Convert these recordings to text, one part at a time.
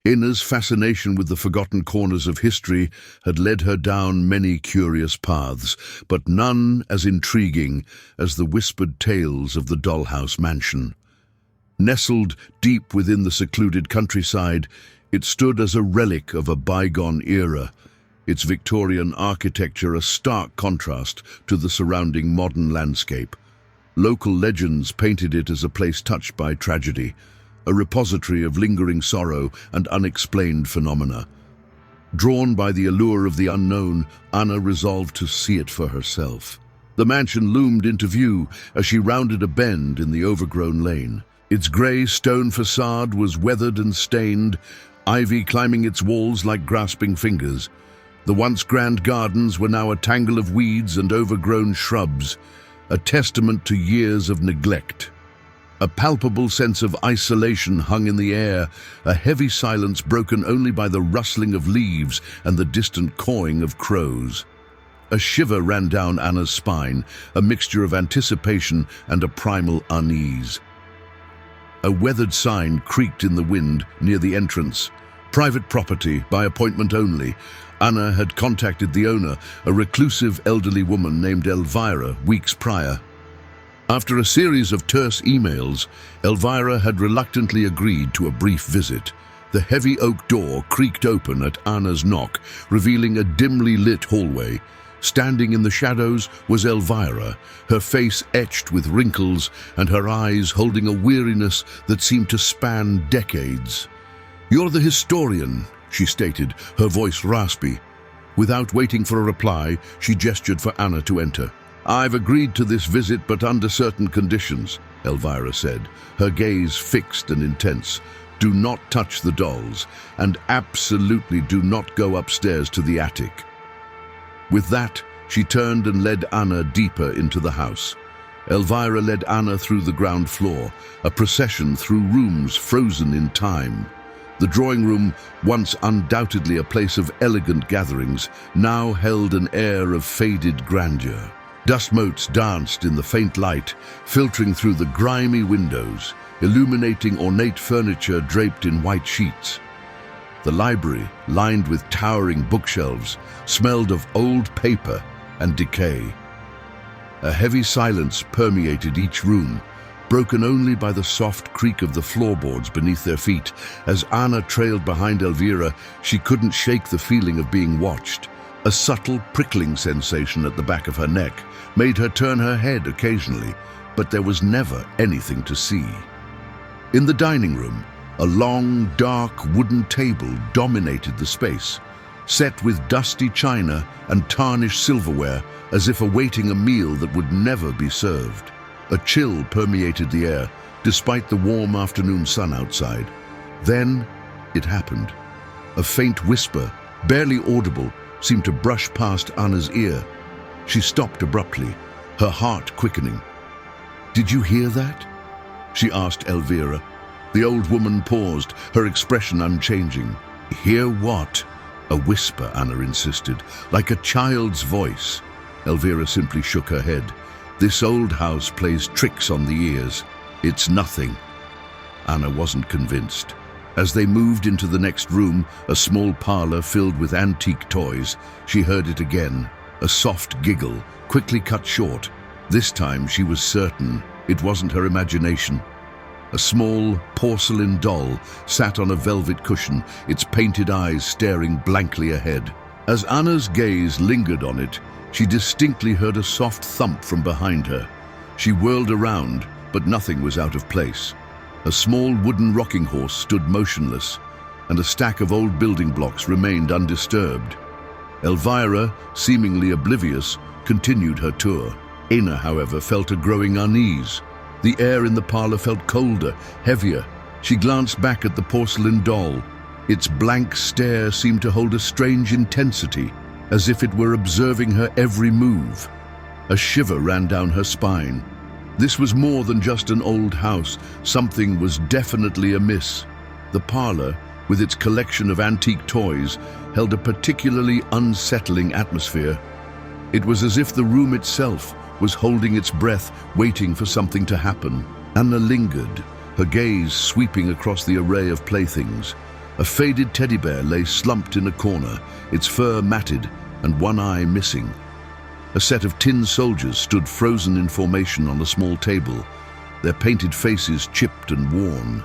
Anna's fascination with the forgotten corners of history had led her down many curious paths, but none as intriguing as the whispered tales of the Dollhouse Mansion. Nestled deep within the secluded countryside, it stood as a relic of a bygone era, its Victorian architecture a stark contrast to the surrounding modern landscape. Local legends painted it as a place touched by tragedy, a repository of lingering sorrow and unexplained phenomena. Drawn by the allure of the unknown, Anna resolved to see it for herself. The mansion loomed into view as she rounded a bend in the overgrown lane. Its grey stone facade was weathered and stained, ivy climbing its walls like grasping fingers. The once grand gardens were now a tangle of weeds and overgrown shrubs, a testament to years of neglect. A palpable sense of isolation hung in the air, a heavy silence broken only by the rustling of leaves and the distant cawing of crows. A shiver ran down Anna's spine, a mixture of anticipation and a primal unease. A weathered sign creaked in the wind near the entrance. Private property, by appointment only. Anna had contacted the owner, a reclusive elderly woman named Elvira, weeks prior. After a series of terse emails, Elvira had reluctantly agreed to a brief visit. The heavy oak door creaked open at Anna's knock, revealing a dimly lit hallway. Standing in the shadows was Elvira, her face etched with wrinkles and her eyes holding a weariness that seemed to span decades. "You're the historian," she stated, her voice raspy. Without waiting for a reply, she gestured for Anna to enter. "I've agreed to this visit, but under certain conditions," Elvira said, her gaze fixed and intense. "Do not touch the dolls, and absolutely do not go upstairs to the attic." With that, she turned and led Anna deeper into the house. Elvira led Anna through the ground floor, a procession through rooms frozen in time. The drawing room, once undoubtedly a place of elegant gatherings, now held an air of faded grandeur. Dust motes danced in the faint light, filtering through the grimy windows, illuminating ornate furniture draped in white sheets. The library, lined with towering bookshelves, smelled of old paper and decay. A heavy silence permeated each room, broken only by the soft creak of the floorboards beneath their feet. As Anna trailed behind Elvira, she couldn't shake the feeling of being watched. A subtle prickling sensation at the back of her neck made her turn her head occasionally, but there was never anything to see. In the dining room, a long, dark wooden table dominated the space, set with dusty china and tarnished silverware as if awaiting a meal that would never be served. A chill permeated the air, despite the warm afternoon sun outside. Then it happened. A faint whisper, barely audible, seemed to brush past Anna's ear. She stopped abruptly, her heart quickening. "Did you hear that?" she asked Elvira. The old woman paused, her expression unchanging. "Hear what?" A whisper, Anna insisted, like a child's voice. Elvira simply shook her head. "This old house plays tricks on the ears. It's nothing." Anna wasn't convinced. As they moved into the next room, a small parlor filled with antique toys, she heard it again, a soft giggle, quickly cut short. This time she was certain it wasn't her imagination. A small porcelain doll sat on a velvet cushion, its painted eyes staring blankly ahead. As Anna's gaze lingered on it, she distinctly heard a soft thump from behind her. She whirled around, but nothing was out of place. A small wooden rocking horse stood motionless, and a stack of old building blocks remained undisturbed. Elvira, seemingly oblivious, continued her tour. Anna, however, felt a growing unease. The air in the parlor felt colder, heavier. She glanced back at the porcelain doll. Its blank stare seemed to hold a strange intensity, as if it were observing her every move. A shiver ran down her spine. This was more than just an old house. Something was definitely amiss. The parlor, with its collection of antique toys, held a particularly unsettling atmosphere. It was as if the room itself was holding its breath, waiting for something to happen. Anna lingered, her gaze sweeping across the array of playthings. A faded teddy bear lay slumped in a corner, its fur matted and one eye missing. A set of tin soldiers stood frozen in formation on a small table, their painted faces chipped and worn.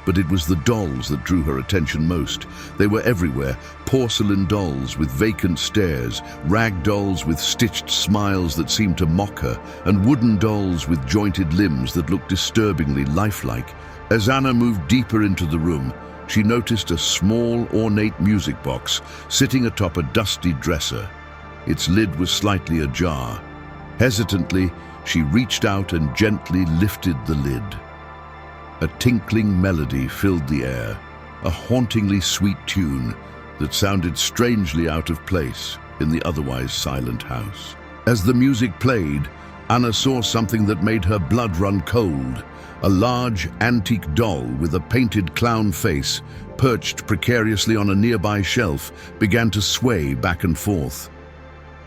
But it was the dolls that drew her attention most. They were everywhere, porcelain dolls with vacant stares, rag dolls with stitched smiles that seemed to mock her, and wooden dolls with jointed limbs that looked disturbingly lifelike. As Anna moved deeper into the room, she noticed a small, ornate music box sitting atop a dusty dresser. Its lid was slightly ajar. Hesitantly, she reached out and gently lifted the lid. A tinkling melody filled the air, a hauntingly sweet tune that sounded strangely out of place in the otherwise silent house. As the music played, Anna saw something that made her blood run cold. A large, antique doll with a painted clown face, perched precariously on a nearby shelf, began to sway back and forth.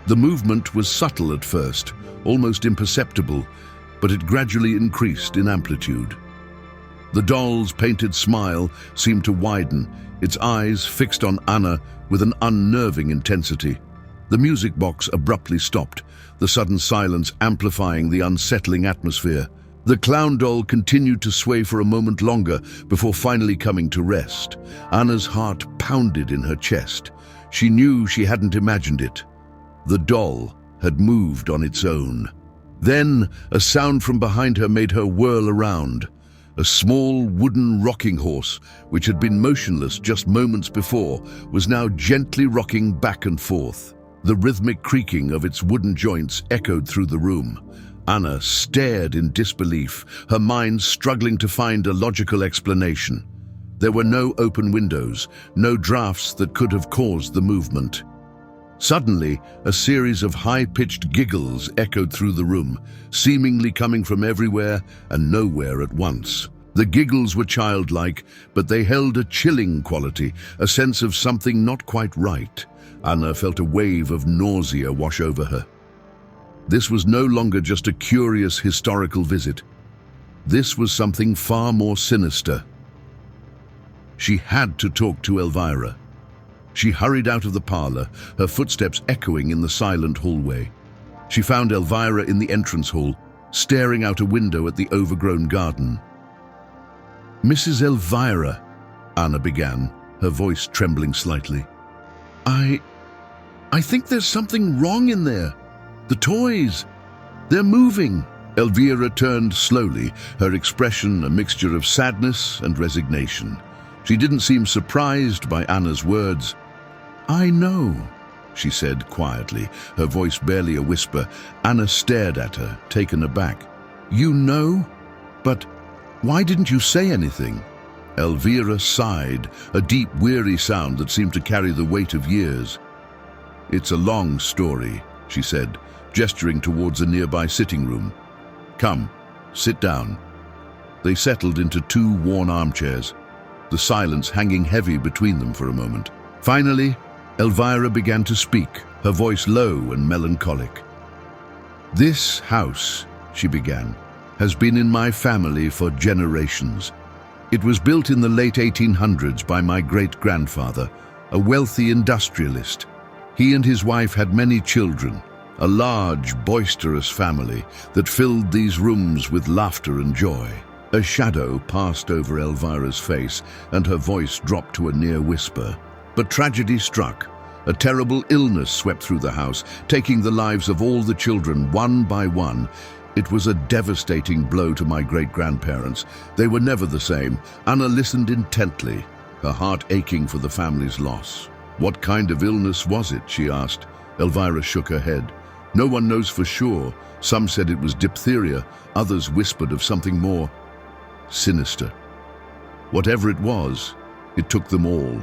The movement was subtle at first, almost imperceptible, but it gradually increased in amplitude. The doll's painted smile seemed to widen, its eyes fixed on Anna with an unnerving intensity. The music box abruptly stopped, the sudden silence amplifying the unsettling atmosphere. The clown doll continued to sway for a moment longer before finally coming to rest. Anna's heart pounded in her chest. She knew she hadn't imagined it. The doll had moved on its own. Then a sound from behind her made her whirl around. A small wooden rocking horse, which had been motionless just moments before, was now gently rocking back and forth. The rhythmic creaking of its wooden joints echoed through the room. Anna stared in disbelief, her mind struggling to find a logical explanation. There were no open windows, no drafts that could have caused the movement. Suddenly, a series of high-pitched giggles echoed through the room, seemingly coming from everywhere and nowhere at once. The giggles were childlike, but they held a chilling quality, a sense of something not quite right. Anna felt a wave of nausea wash over her. This was no longer just a curious historical visit. This was something far more sinister. She had to talk to Elvira. She hurried out of the parlor, her footsteps echoing in the silent hallway. She found Elvira in the entrance hall, staring out a window at the overgrown garden. "Mrs. Elvira," Anna began, her voice trembling slightly. I think there's something wrong in there. The toys, they're moving." Elvira turned slowly, her expression a mixture of sadness and resignation. She didn't seem surprised by Anna's words. "I know," she said quietly, her voice barely a whisper. Anna stared at her, taken aback. "You know? But why didn't you say anything?" Elvira sighed, a deep, weary sound that seemed to carry the weight of years. "It's a long story," she said, gesturing towards a nearby sitting room. "Come, sit down." They settled into two worn armchairs, the silence hanging heavy between them for a moment. Finally, Elvira began to speak, her voice low and melancholic. "This house," she began, "has been in my family for generations. It was built in the late 1800s by my great-grandfather, a wealthy industrialist. He and his wife had many children, a large, boisterous family that filled these rooms with laughter and joy." A shadow passed over Elvira's face, and her voice dropped to a near whisper. But tragedy struck. A terrible illness swept through the house, taking the lives of all the children one by one. It was a devastating blow to my great-grandparents. They were never the same. Anna listened intently, her heart aching for the family's loss. "What kind of illness was it?" she asked. Elvira shook her head. "No one knows for sure. Some said it was diphtheria, others whispered of something more sinister. Whatever it was, it took them all."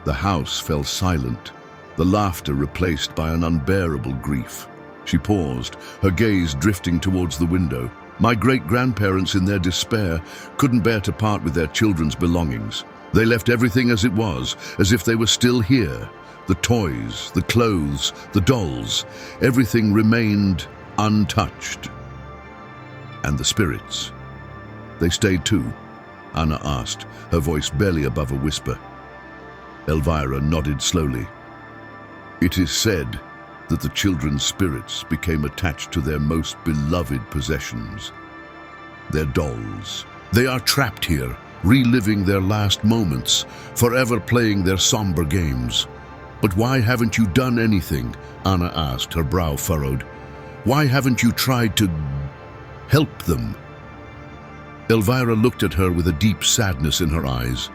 The house fell silent, the laughter replaced by an unbearable grief. She paused, her gaze drifting towards the window. My great-grandparents, in their despair, couldn't bear to part with their children's belongings. They left everything as it was, as if they were still here. The toys, the clothes, the dolls, everything remained untouched. And the spirits, they stayed too, Anna asked, her voice barely above a whisper. Elvira nodded slowly. It is said that the children's spirits became attached to their most beloved possessions, their dolls. They are trapped here, reliving their last moments, forever playing their somber games. But why haven't you done anything? Anna asked, her brow furrowed. Why haven't you tried to help them? Elvira looked at her with a deep sadness in her eyes.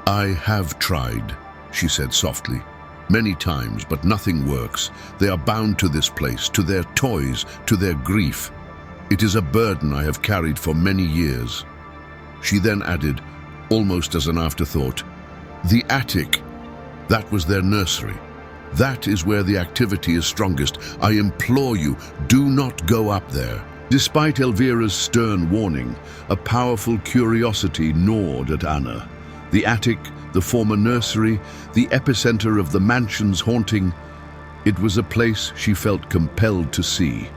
I have tried, she said softly. Many times, but nothing works. They are bound to this place, to their toys, to their grief. It is a burden I have carried for many years. She then added, almost as an afterthought, the attic, that was their nursery. That is where the activity is strongest. I implore you, do not go up there. Despite Elvira's stern warning, a powerful curiosity gnawed at Anna. The attic, the former nursery, the epicenter of the mansion's haunting, it was a place she felt compelled to see.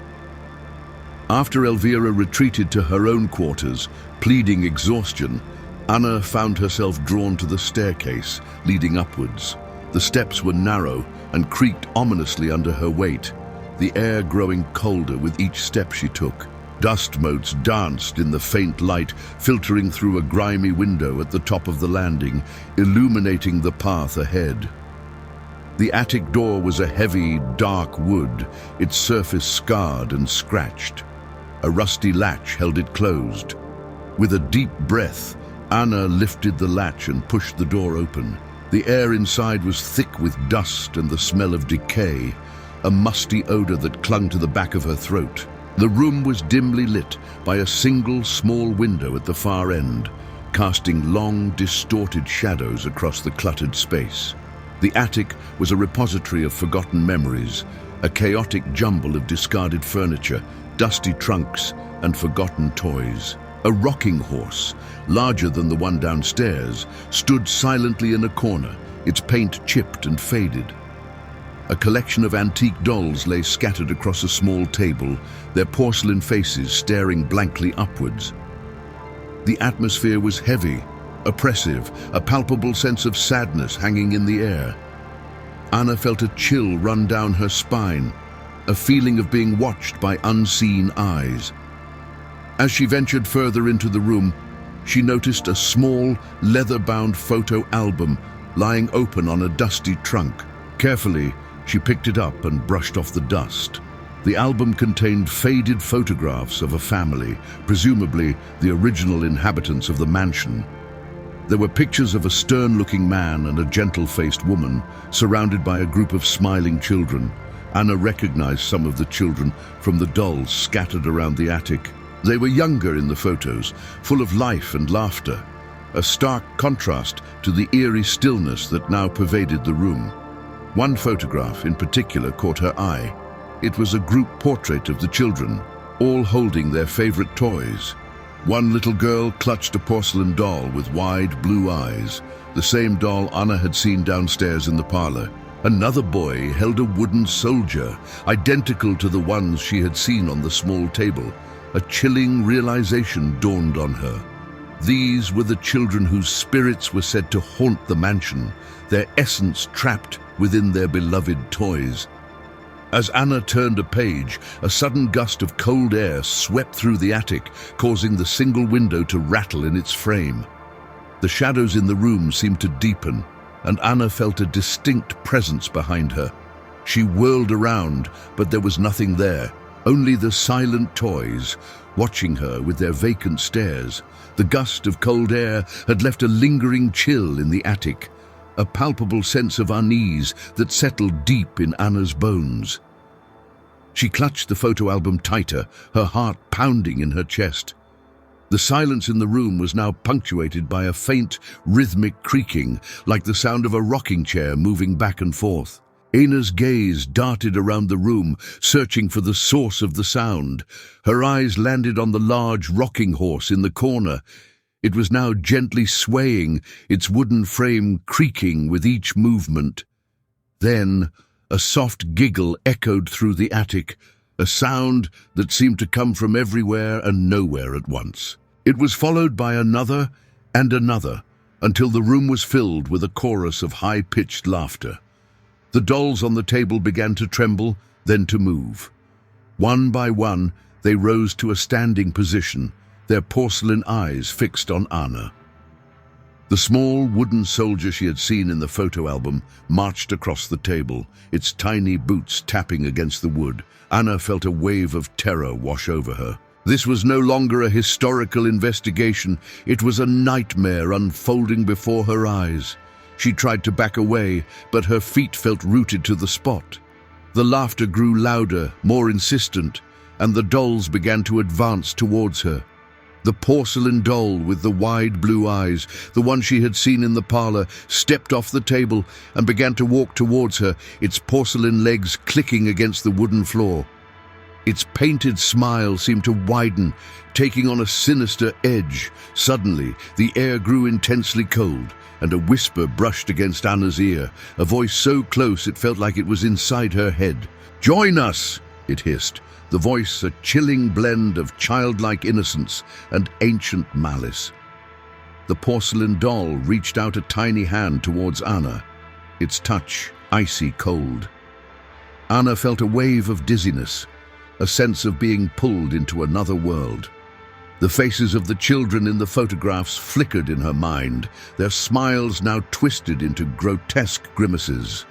After Elvira retreated to her own quarters, pleading exhaustion, Anna found herself drawn to the staircase leading upwards. The steps were narrow and creaked ominously under her weight, the air growing colder with each step she took. Dust motes danced in the faint light, filtering through a grimy window at the top of the landing, illuminating the path ahead. The attic door was a heavy, dark wood, its surface scarred and scratched. A rusty latch held it closed. With a deep breath, Anna lifted the latch and pushed the door open. The air inside was thick with dust and the smell of decay, a musty odor that clung to the back of her throat. The room was dimly lit by a single small window at the far end, casting long, distorted shadows across the cluttered space. The attic was a repository of forgotten memories, a chaotic jumble of discarded furniture, dusty trunks, and forgotten toys. A rocking horse, larger than the one downstairs, stood silently in a corner, its paint chipped and faded. A collection of antique dolls lay scattered across a small table, their porcelain faces staring blankly upwards. The atmosphere was heavy, oppressive, a palpable sense of sadness hanging in the air. Anna felt a chill run down her spine, a feeling of being watched by unseen eyes. As she ventured further into the room, she noticed a small, leather-bound photo album lying open on a dusty trunk. Carefully, she picked it up and brushed off the dust. The album contained faded photographs of a family, presumably the original inhabitants of the mansion. There were pictures of a stern-looking man and a gentle-faced woman, surrounded by a group of smiling children. Anna recognized some of the children from the dolls scattered around the attic. They were younger in the photos, full of life and laughter, a stark contrast to the eerie stillness that now pervaded the room. One photograph in particular caught her eye. It was a group portrait of the children, all holding their favorite toys. One little girl clutched a porcelain doll with wide blue eyes, the same doll Anna had seen downstairs in the parlor. Another boy held a wooden soldier, identical to the ones she had seen on the small table. A chilling realization dawned on her. These were the children whose spirits were said to haunt the mansion, their essence trapped within their beloved toys. As Anna turned a page, a sudden gust of cold air swept through the attic, causing the single window to rattle in its frame. The shadows in the room seemed to deepen, and Anna felt a distinct presence behind her. She whirled around, but there was nothing there, only the silent toys, watching her with their vacant stares. The gust of cold air had left a lingering chill in the attic, a palpable sense of unease that settled deep in Anna's bones. She clutched the photo album tighter, her heart pounding in her chest. The silence in the room was now punctuated by a faint, rhythmic creaking, like the sound of a rocking chair moving back and forth. Anna's gaze darted around the room, searching for the source of the sound. Her eyes landed on the large rocking horse in the corner. It was now gently swaying, its wooden frame creaking with each movement. Then, a soft giggle echoed through the attic, a sound that seemed to come from everywhere and nowhere at once. It was followed by another, and another, until the room was filled with a chorus of high-pitched laughter. The dolls on the table began to tremble, then to move. One by one, they rose to a standing position, their porcelain eyes fixed on Anna. The small wooden soldier she had seen in the photo album marched across the table, its tiny boots tapping against the wood. Anna felt a wave of terror wash over her. This was no longer a historical investigation, it was a nightmare unfolding before her eyes. She tried to back away, but her feet felt rooted to the spot. The laughter grew louder, more insistent, and the dolls began to advance towards her. The porcelain doll with the wide blue eyes, the one she had seen in the parlor, stepped off the table and began to walk towards her, its porcelain legs clicking against the wooden floor. Its painted smile seemed to widen, taking on a sinister edge. Suddenly, the air grew intensely cold, and a whisper brushed against Anna's ear, a voice so close it felt like it was inside her head. "Join us!" it hissed, the voice a chilling blend of childlike innocence and ancient malice. The porcelain doll reached out a tiny hand towards Anna, its touch icy cold. Anna felt a wave of dizziness, a sense of being pulled into another world. The faces of the children in the photographs flickered in her mind, their smiles now twisted into grotesque grimaces.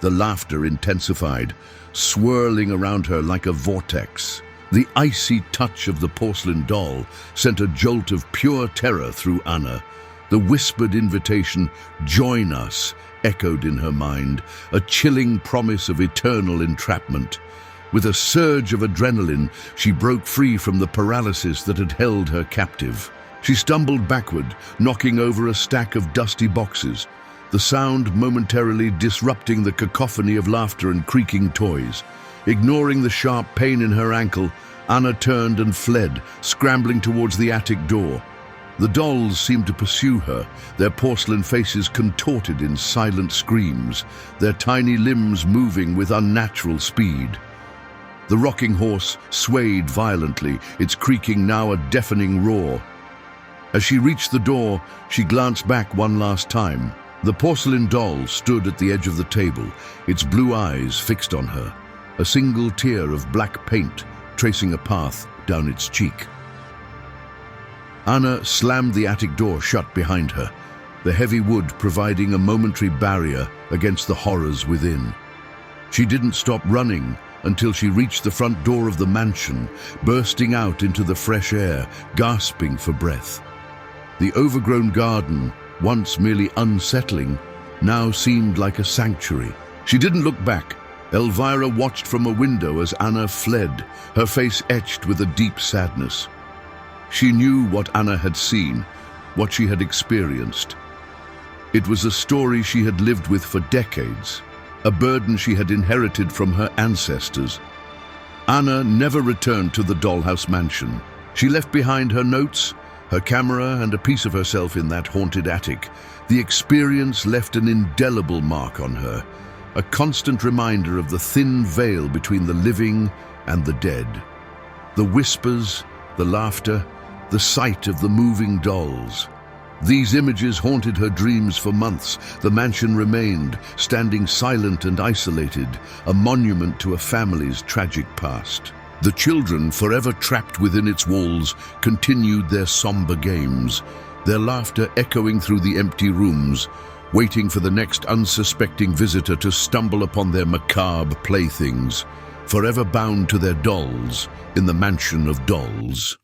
The laughter intensified, swirling around her like a vortex. The icy touch of the porcelain doll sent a jolt of pure terror through Anna. The whispered invitation, "Join us," echoed in her mind, a chilling promise of eternal entrapment. With a surge of adrenaline, she broke free from the paralysis that had held her captive. She stumbled backward, knocking over a stack of dusty boxes, the sound momentarily disrupting the cacophony of laughter and creaking toys. Ignoring the sharp pain in her ankle, Anna turned and fled, scrambling towards the attic door. The dolls seemed to pursue her, their porcelain faces contorted in silent screams, their tiny limbs moving with unnatural speed. The rocking horse swayed violently, its creaking now a deafening roar. As she reached the door, she glanced back one last time. The porcelain doll stood at the edge of the table, its blue eyes fixed on her, a single tear of black paint tracing a path down its cheek. Anna slammed the attic door shut behind her, the heavy wood providing a momentary barrier against the horrors within. She didn't stop running until she reached the front door of the mansion, bursting out into the fresh air, gasping for breath. The overgrown garden, once merely unsettling, now seemed like a sanctuary. She didn't look back. Elvira watched from a window as Anna fled, her face etched with a deep sadness. She knew what Anna had seen, what she had experienced. It was a story she had lived with for decades, a burden she had inherited from her ancestors. Anna never returned to the Dollhouse Mansion. She left behind her notes, her camera, and a piece of herself in that haunted attic. The experience left an indelible mark on her, a constant reminder of the thin veil between the living and the dead. The whispers, the laughter, the sight of the moving dolls. These images haunted her dreams for months. The mansion remained, standing silent and isolated, a monument to a family's tragic past. The children, forever trapped within its walls, continued their somber games, their laughter echoing through the empty rooms, waiting for the next unsuspecting visitor to stumble upon their macabre playthings, forever bound to their dolls in the mansion of dolls.